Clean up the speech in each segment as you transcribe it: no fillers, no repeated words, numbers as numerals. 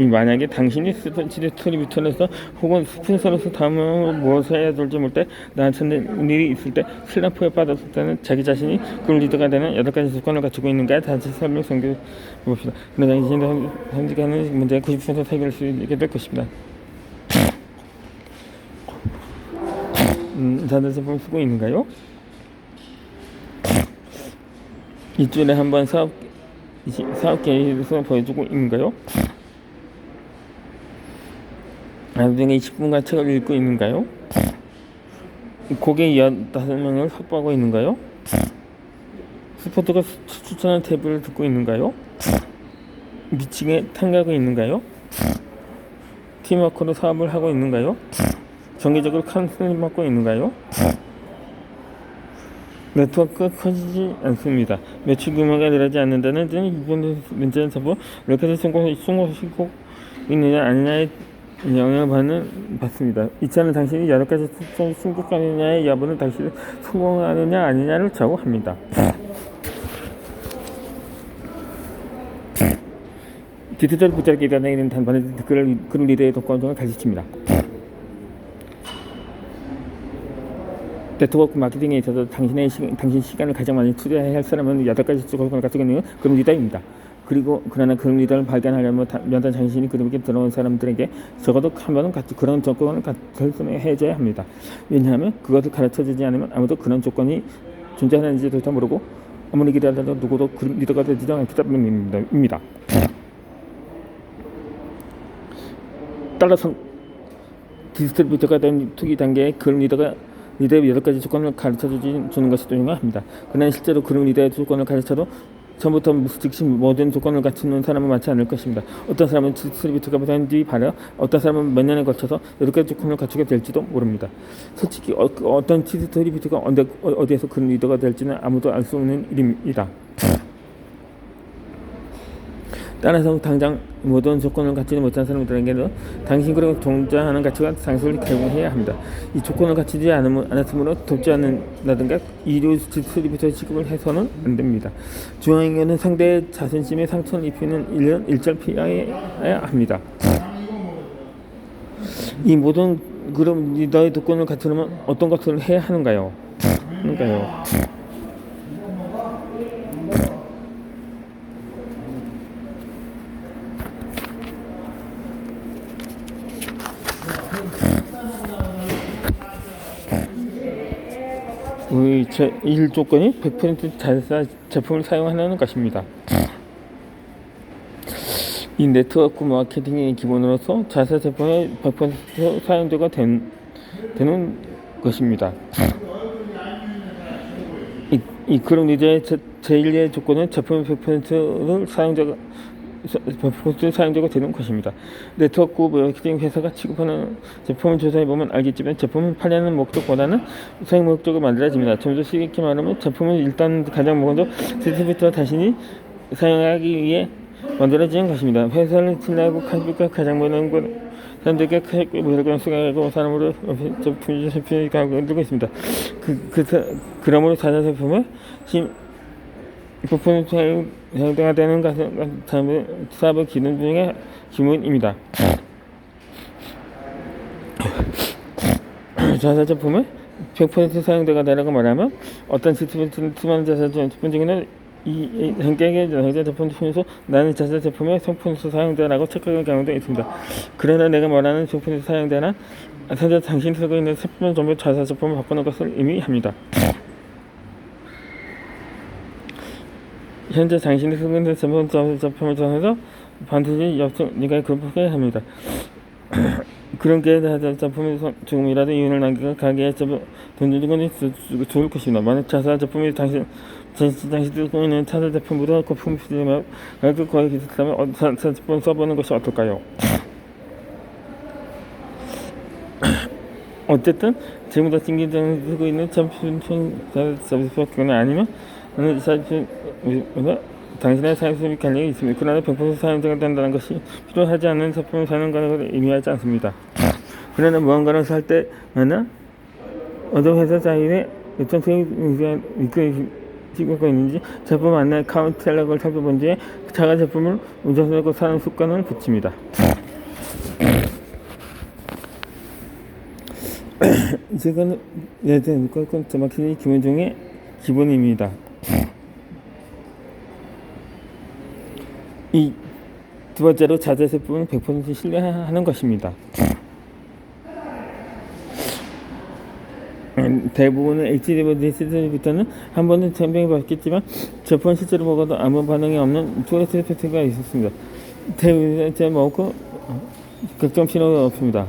만약에 당신이 디스트리뷰터로서 혹은 스폰서로서 다음으로 무엇을 해야 될지 모를 때 나한테는 일이 있을 때 슬럼프에 빠졌을 때는 자기 자신이 그룹 리더가 되는 8가지 조건을 갖추고 있는가에 다시 설명 생각해 봅시다. 그러나 당신이 현재 하는 문제의 90% 해결할 수 있게 될 것입니다. 다들 제품 쓰고 있는가요? 일주일에 한 번 사업 계획에서 보여주고 있는가요? 나중에 20분간 책을 읽고 있는가요? 고객 15명을 확보하고 있는가요? 스포츠가 추천한 탭을 듣고 있는가요? 미팅에 참가하고 있는가요? 팀워크로 사업을 하고 있는가요? 정기적으로 카운슬링 받고 있는가요? 네트워크가 커지지 않습니다. 매출 규모가 늘어나지 않는다는 점이 이번 문제는 전부 이렇게 성공시키고 있느냐 아니냐에 영향을 받습니다. 이 차는 당신이 여러 가지 승복하느냐의 여부는 당신이 성공하느냐 아니냐를 좌우합니다. 디지털 부자에게 일어나는 단반의 그룹 리더의 독과점을 가르칩니다. 네트워크 마케팅에 있어서 당신 시간을 가장 많이 투자해야 할 사람은 8가지 조건을 갖추고 있는 그룹 리더입니다. 그러나 그룹 리더를 발견하려면 당신이 그룹에 들어온 사람들에게 적어도 한 번은 그런 조건을 설명해줘야 합니다. 왜냐하면 그것을 가르쳐주지 않으면 아무도 그런 조건이 존재하는지조차 모르고 아무리 기다려도 누구도 그룹 리더가 되지 않기 때문입니다. 따라서 디스트리뷰터가 된 투기 단계의 그룹 리더의 8가지 조건을 가르쳐주는 것이 중요합니다. 그러나 실제로 그룹 리더의 조건을 가르쳐도 처음부터 즉시 모든 조건을 갖추는 사람은 많지 않을 것입니다. 어떤 사람은 디스트리뷰터가 된 뒤 발효, 어떤 사람은 몇 년에 걸쳐서 8가지 조건을 갖추게 될지도 모릅니다. 솔직히 어떤 디스트리뷰터가 어디에서 그룹 리더가 될지는 아무도 알 수 없는 일입니다. 따라서 당장 모든 조건을 갖추지 못한 사람들에게는 당신 그룹에 동조하는 가치가 상승을 제공해야 합니다. 이 조건을 갖추지 않았으므로 돕지 않는다든가 이류 디스트리뷰터 취급을 해서는 안 됩니다. 중앙에는 상대의 자존심에 상처를 입히는 일은 일절 피해야 합니다. 이 모든 그룹 리더의 조건을 갖추려면 어떤 것을 해야 하는가요? 제1 조건이 100% 자사 제품을 사용하는 것입니다. 이 네트워크 마케팅의 기본으로서 자사 제품의 100% 사용자가 되는 것입니다. 이 그룹 리더의 제1의 조건은 제품의 100%를 사용자가 되는 것입니다. 네트워크 마케팅 회사가 취급하는 제품을 조사해보면 알겠지만 제품을 팔려는 목적보다는 사용 목적을 만들어집니다. 좀 더 쉽게 말하면 제품은 일단 가장 먼저 디스트리뷰터가 자신이 사용하기 위해 만들어지는 것입니다. 회사를 신뢰하고 가장 많은 건 사람들에게 무조건 수강하고 사람으로 제품이 가고 있습니다. 그러므로 자사 제품의 부품이 사용자가 되는 것은 사업의 기능 중의 기본입니다. 자사 제품의 100% 사용자가 되라고 말하면 어떤 디스트리뷰터는 수많은 자사 제품 중에는 이 한개의 자사 제품 중에서 나는 자사 제품의 100% 사용자라고 착각하는 경우도 있습니다. 그러나 내가 말하는 100% 사용자는 현재 당신이 쓰고 있는 10년 전부 자사 제품을 바꾸는 것을 의미합니다. 현재 당신이 쓰고 있는 제품을 통해서 반드시 네가 극복해야 합니다. 그런 게 제품에서 조금이라도 이윤을 남기고 가게에 돈 주는 건 좋을 것입니다. 만약 자사 제품이 당신 쓰고 있는 자사 제품보다 거품이 필요하면 거의 비슷하면 자사 제품 써보는 것이 어떨까요? 어쨌든 지금부터 신기전을 쓰고 있는 제품 서비스가 아니면 당신의 사용수입 관련이 있습니다. 그러나 100% 사용자가 된다는 것이 필요하지 않는 제품을 사는 것을 의미하지 않습니다. 그러나 무언가를 살 때마다 어떤 회사 자인의 요청 수익 지구가 있는지 제품 안내 카탈로그를 살펴본 뒤에 자가 제품을 우선하고 사는 습관을 붙입니다. 이건 예전 마케팅 기본 중에 기본입니다. 이 두 번째로 자재 제품은 100% 신뢰하는 것입니다. 대부분의 HD부터는 한 번은 전병이 받겠지만 제품 실제로 먹어도 아무 반응이 없는 투레스 테스트가 있었습니다. 대부분의 먹고 걱정 필요가 없습니다.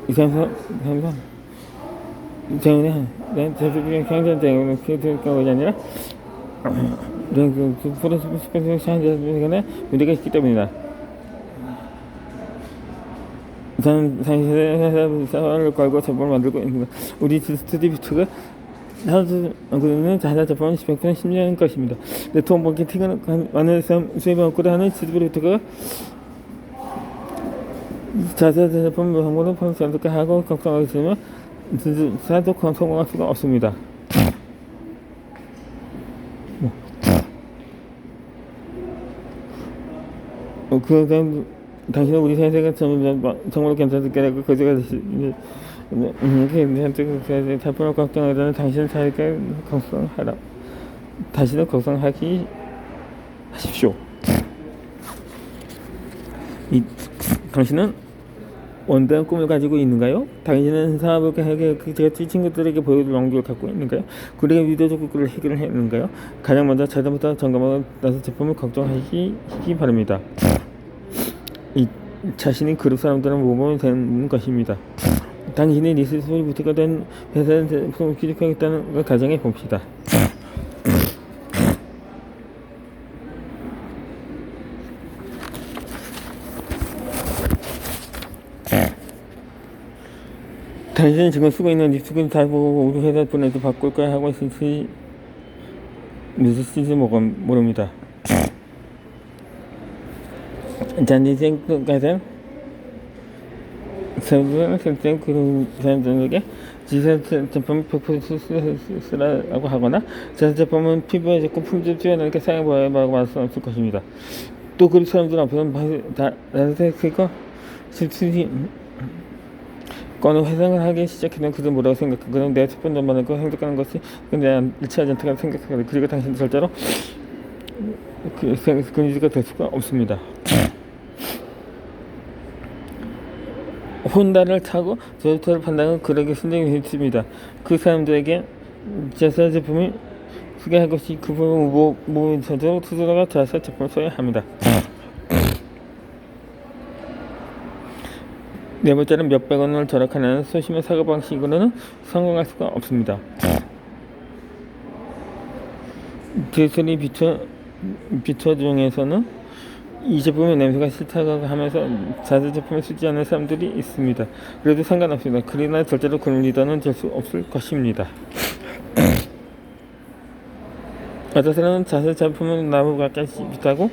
이상서 때문에 제품의 경쟁 때문에 그럴 경우가 아니라 프로세스 시간에 문제가 있기 때문이다. 저는 회사를 걸고 제품을 만들고 있습니다. 우리 디스트리뷰터가 하는 자사 제품은 100% 신뢰하는 것입니다. 네트워크 마케팅은 많은 수입을 얻고자 하는 디스트리뷰터가 자사 제품 정보를 선택 하고 걱정하기 때문에 사도 성공할 수가 없습니다. 당신은 우리 생활가 정말로 괜찮을 거라고 거짓말 자본을 걱정하다는 당신은 자기가 걱정하라. 다시는 걱정하기 하십시오. 당신은 원대한 꿈을 가지고 있는가요? 당신은 사업을 제가 친구들에게 보여줄 용기를 갖고 있는가요? 그에게 위대적 그를 해결했는가요? 가장 먼저 자전부터 점검하고 나서 제품을 걱정하시기 바랍니다. 이 자신이 그룹 사람들은 모범이 되는 것입니다. 당신이 리스트부터가 된 회사의 제품을 기록하겠다는 걸 가정해 봅시다. 당신이 지금 쓰고 있는 리스트를 다 보고 우리 회사 분에도 바꿀 거야 하고 있을지 무슨 모릅니다. 잔디생까지 설정 그런 사람들에게 지사 제품을 100% 쓰라고 하거나 자사 제품은 피부에 좋고 품질 뛰어나게 사용해봐라고 말씀하실 것입니다. 또 그 사람들 앞에서는 나한테 그거 실수지 어느 회상을 하기 시작하면 그들 뭐라고 생각하거든. 내 제품 좀 많은 거 생각하는 것이 내가 일치하지 않다고 생각하거든. 그리고 당신은 절대로 그 유지가 될 수가 없습니다. 혼다를 타고 저부터를 판단은 그에게 순정이 있습니다. 그 사람들에게 자사 제품을 소개할 것이 그 부분 저절로 투자가 자사 제품을 써야 합니다. 네 번째는 몇백 원을 절약하는 소심한 사고 방식으로는 성공할 수가 없습니다. 디스리 비처 중에서는 이 제품의 냄새가 싫다고 하면서 자사 제품을 쓰지 않는 사람들이 있습니다. 그래도 상관없습니다. 그러나 절대로 그런 리더는 될 수 없을 것입니다. 어떤 사람은 자사 제품은 나무가 비슷하고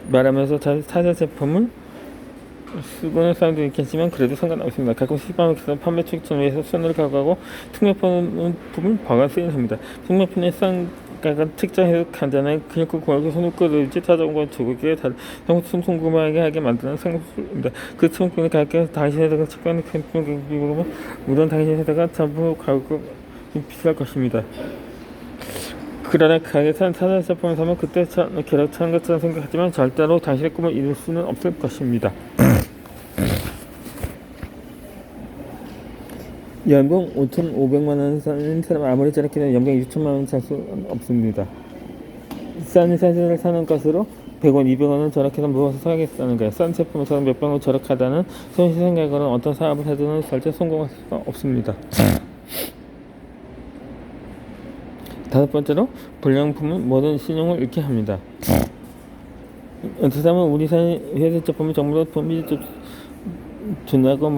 말하면서 자사 제품을 쓰고는 사람도 있겠지만 그래도 상관없습니다. 가끔 슈퍼마켓에서 판매 추진을 위해서 손을 가고하고 특명품을 보관쓰긴 합니다. 특명품의 쌍가가 특정해서 간단하게 그냥 고하게 손을 끌어들지 찾아온과 조국에 궁금하게 하게 만드는 상품입니다. 그 특명품을 가격에서 당신에다가 측정하는 특명품을 물론 당신에다가 전부 가격 비쌀 것입니다. 그러나 가게에서 사자 제품을 사면 그때 계략하는 것처럼 생각하지만 절대로 당신의 꿈을 이룰 수는 없을 것입니다. 연봉 5,500만원 사는 사람 아무리 저렇게는 연봉 6천만원 살 수 없습니다. 싼 사진을 사는 것으로 100원, 200원은 저렇게는 무엇을 사겠다는 거예요. 싼 제품을 사면 몇백 원 저렇게하다는 손실 생각으로는 어떤 사업을 하든 절대 성공할 수가 없습니다. 다섯 번째로 불량품은 모든 신용을 잃게 합니다. 어떤 사람은 우리 회사 제품이 정말로 품질이 좋냐고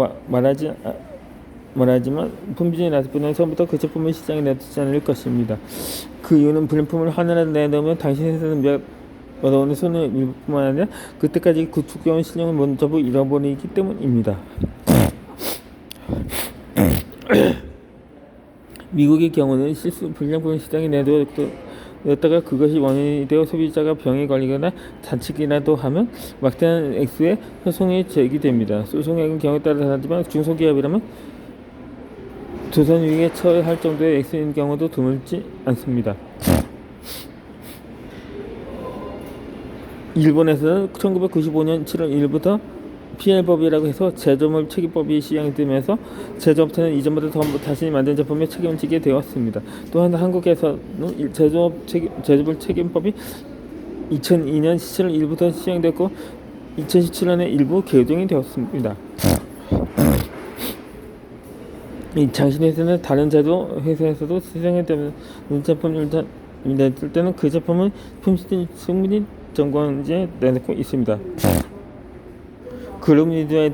말하지만 품질이 낮을 뿐만 처음부터 그 제품을 시장에 내두지 않을 것입니다. 그 이유는 불량품을 하나라도 내놓으면 당신 회사는 몇 원의 손을 잃을 뿐만 아니라 그때까지 구축해온 신용을 먼저 잃어버리기 때문입니다. 미국의 경우는 실수 불량품 시장에 내놓았다가 그것이 원인이 되어 소비자가 병에 걸리거나 다치기라도 하면 막대한 액수의 소송이 제기됩니다. 소송액은 경우에 따라 다르지만 중소기업이라면 조선위기에 처할 정도의 액수인 경우도 드물지 않습니다. 일본에서는 1995년 7월 1일부터 PL법이라고 해서 제조물 책임법이 시행되면서 제조업체는 이전보다 더 자신이 만든 제품에 책임을 지게 되었습니다. 또한 한국에서는 제조물 책임법이 2002년 7월 1일부터 시행됐고 2017년에 일부 개정이 되었습니다. 이 장신회사는 다른 제조 회사에서도 시장에 되는 제품을 냈을 때는 그 제품은 품질 승인이 점검지에 내놓고 있습니다. 그룹리드와의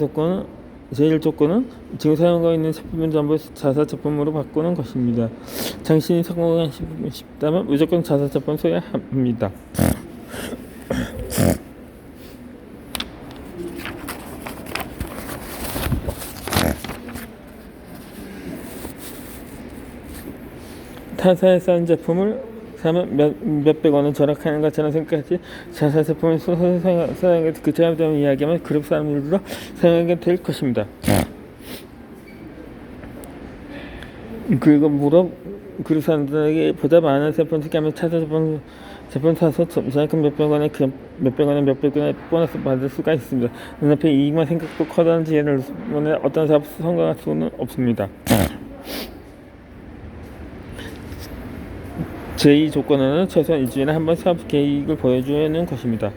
제일 조건은 지금 사용하고 있는 제품은 전부 자사 제품으로 바꾸는 것입니다. 장신이 성공하고 싶다면 무조건 자사 제품을 써야 합니다. 타사에 싼 제품을 사면 몇백 원은 절약하는 것처럼 생각하지 자사 제품을 사용해 그 차이점을 이야기하면 그룹 사람들로 사용하게 될 것입니다. 그리고 그룹 사람들에게 보다 많은 제품 특히하면 타사 제품 사서 저작권 몇백 원의 보너스 받을 수가 있습니다. 눈앞에 이익만 생각도 커다란 지혜를 어떤 사업 성공할 수는 없습니다. 제2 조건은 최소한 일주일에 한 번 사업 계획을 보여주는 것입니다.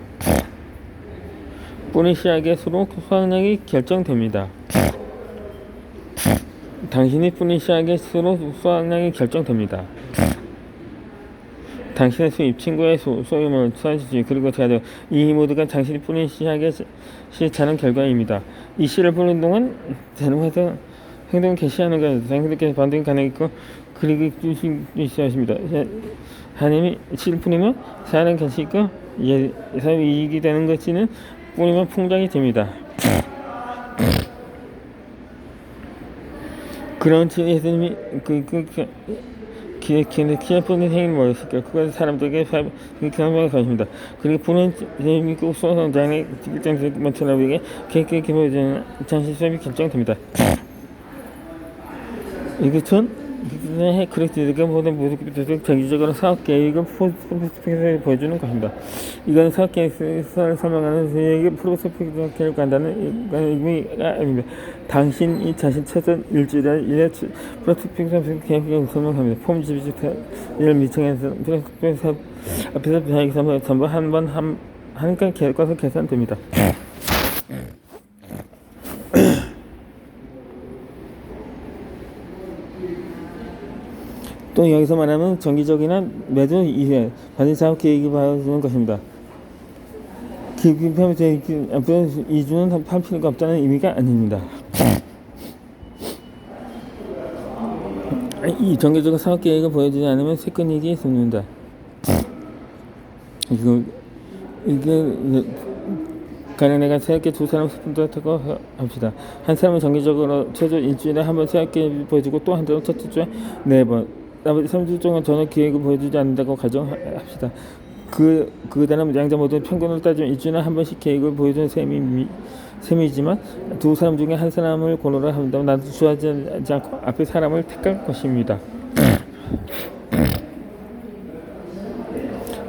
뿌리 씨앗의 수확량이 결정됩니다. 당신이 뿌리 씨앗의 수확량이 결정됩니다. 당신의 수입, 친구의 소유물, 수완시지 그리고 제한력 이 모두가 당신이 뿌린 씨앗의 자는 결과입니다. 이 씨를 뿌리는 동안 대놓고서 행동을 개시하는 것은 당신들께서 반등이 가능했고 그리고 주시옵니다. 하나님이 씨를 뿌리면 사는 것이 있고 사람이 이익이 되는 것이는 뿌리면 풍작이 됩니다. 그런 예수님이 기회 뿌리는 행위는 무엇일까요? 그것은 사람들에게 경험의 것입니다. 그리고 뿌리는 재미있고 수성장의 일정만처럼에게 계획에 보여주는 장신 수업이 결정됩니다. 이것은 그리스도가 모든 모습들을 정기적으로 사업 계획을 보여주는 것입니다. 이건 사업 계획을 설명하는 선생님에게 프로스펙트를 간다는 의미가 아닙니다. 당신이 자신 최선 일주일에 프로스펙트 계획을 설명합니다. 폼 지비주를 미청해서 프로스펙트 앞에서 계획을 전부 한건 계획과서 계산됩니다. 또 여기서 말하면 정기적이나 매주 2회 반드시 사업 계획을 봐주는 것입니다. 기획하면서 앞으로 2주는 할 필요가 없다는 의미가 아닙니다. 이 정기적인 사업 계획을 보여주지 않으면 세컨이익이 있습니다. 이게 가령 내가 새롭게 두 사람 스푼다고 합시다. 한 사람은 정기적으로 최소 일주일에 한 번 새롭게 보여주고 또 한 사람은 첫째 주에 4번 나머지 3주 동안 전혀 계획을 보여주지 않는다고 가정합시다. 그 다음 양자 모두 평균을 따지면 일주일에 한 번씩 계획을 보여주는 셈이지만 두 사람 중에 한 사람을 고르라 한다면 나도 주저하지 않고 앞에 사람을 택할 것입니다.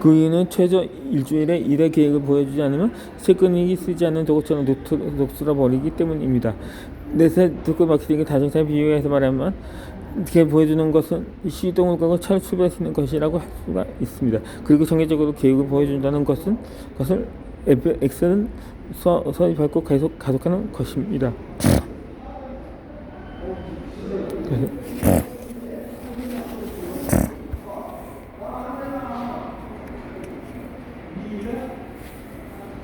그 이유는 최저 일주일에 1회 계획을 보여주지 않으면 세컨이익이 쓰지 않는 도구처럼 녹슬어 버리기 때문입니다. 내세 듣고 마케팅의 다중사에 비유해서 말하면 이렇게 보여주는 것은 시동을 걸고 차를 출발할 수 있는 것이라고 할 수가 있습니다. 그리고 정기적으로 계획을 보여준다는 것을 X는 서서히 밟고 계속 가속하는 것입니다.